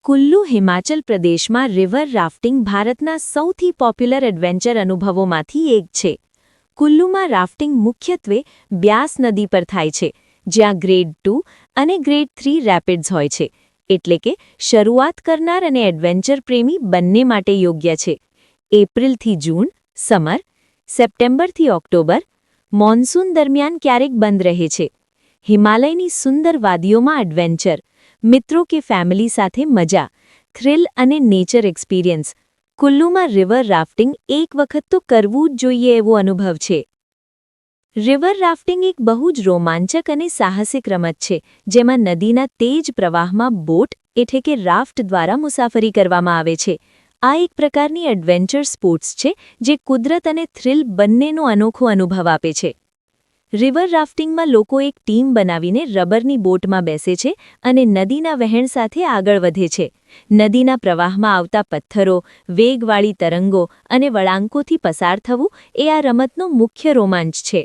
કુલ્લુ હિમાચલ પ્રદેશમાં river rafting ભારતના સૌથી પોપ્યુલર એડવેન્ચર અનુભવોમાંથી એક છે. કુલ્લુમાં રાફ્ટિંગ મુખ્યત્વે બ્યાસ નદી પર થાય છે, જ્યાં ગ્રેડ 2 અને ગ્રેડ 3 રેપિડ્સ હોય છે, એટલે કે શરૂઆત કરનાર અને એડવેન્ચર પ્રેમી બંને માટે યોગ્ય છે. એપ્રિલથી જૂન સમર, સપ્ટેમ્બરથી ઓક્ટોબર મોન્સૂન દરમિયાન ક્યારેક બંધ રહે છે. હિમાલયની સુંદર વાદીઓમાં એડવેન્ચર, મિત્રો કે ફેમિલી સાથે મજા, થ્રિલ અને નેચર એક્સપિરિયન્સ. કુલ્લુમાં રિવર રાફ્ટિંગ એક વખત તો કરવું જ જોઈએ એવો અનુભવ છે. રિવર રાફ્ટિંગ એક બહુ જ રોમાંચક અને સાહસિક રમત છે, જેમાં નદીના તેજ પ્રવાહમાં બોટ એટલે કે રાફ્ટ દ્વારા મુસાફરી કરવામાં આવે છે. આ એક પ્રકારની એડવેન્ચર સ્પોર્ટ્સ છે, જે કુદરત અને થ્રિલ બંનેનો અનોખો અનુભવ આપે છે. રિવર રાફ્ટિંગમાં લોકો એક ટીમ બનાવીને રબરની બોટમાં બેસે છે અને નદીના વહેણ સાથે આગળ વધે છે. નદીના પ્રવાહમાં આવતા પથ્થરો, વેગવાળી તરંગો અને વળાંકોથી પસાર થવું એ આ રમતનો મુખ્ય રોમાંચ છે.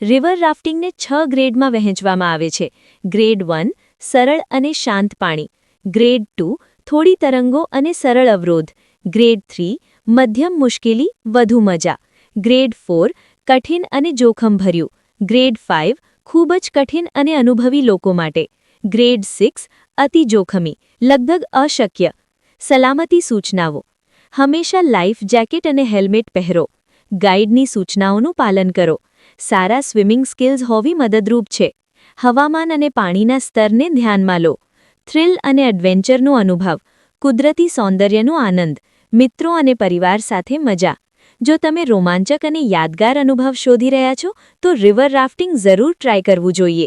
રિવર રાફ્ટિંગને 6 ગ્રેડમાં વહેંચવામાં આવે છે. ગ્રેડ 1 સરળ અને શાંત પાણી, ગ્રેડ 2 થોડી તરંગો અને સરળ અવરોધ, ગ્રેડ 3 મધ્યમ મુશ્કેલી વધુ મજા, ગ્રેડ 4 કઠિન અને જોખમભર્યું, ગ્રેડ 5 ખૂબ જ કઠિન અને અનુભવી લોકો માટે, ગ્રેડ 6 અતિ જોખમી, લગભગ અશક્ય. સલામતી સૂચનાઓ: હંમેશા લાઈફ જેકેટ અને હેલ્મેટ પહેરો. ગાઈડની સૂચનાઓનું પાલન કરો. સારા સ્વિમિંગ સ્કિલ્સ હોવી મદદરૂપ છે. હવામાન અને પાણીના સ્તરને ધ્યાનમાં લો. થ્રિલ અને એડવેન્ચરનો અનુભવ, કુદરતી સૌંદર્યનો આનંદ, મિત્રો અને પરિવાર સાથે મજા. જો તમે રોમાંચક અને યાદગાર અનુભવ શોધી રહ્યા છો, તો રિવર રાફ્ટિંગ જરૂર ટ્રાય કરવું જોઈએ.